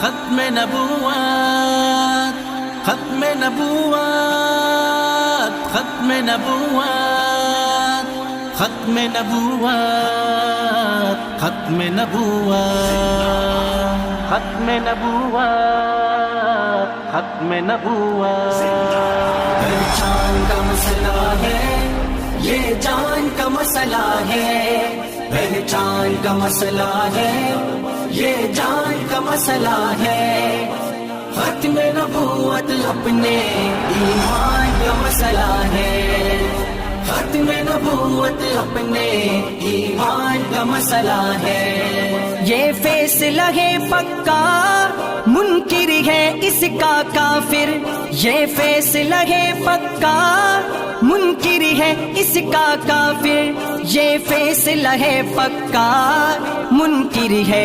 ختم نبوت ختم نبوت ختم نبوت ختم نبوت ختم نبوت ختم نبوت ختم نبوت پہچان کا مسئلہ ہے یہ جان کا مسئلہ ہے پہچان کا مسئلہ ہے یہ جان کا مسئلہ ہے ختم نبوت اپنے ایمان کا مسئلہ ہے ختم نبوت اپنے ایمان کا مسئلہ ہے یہ فیصلہ ہے پکا منکر ہے اس کا کافر یہ فیصلہ ہے پکا منکر ہے اس کا کافر یہ فیصلہ ہے پکا منکر ہے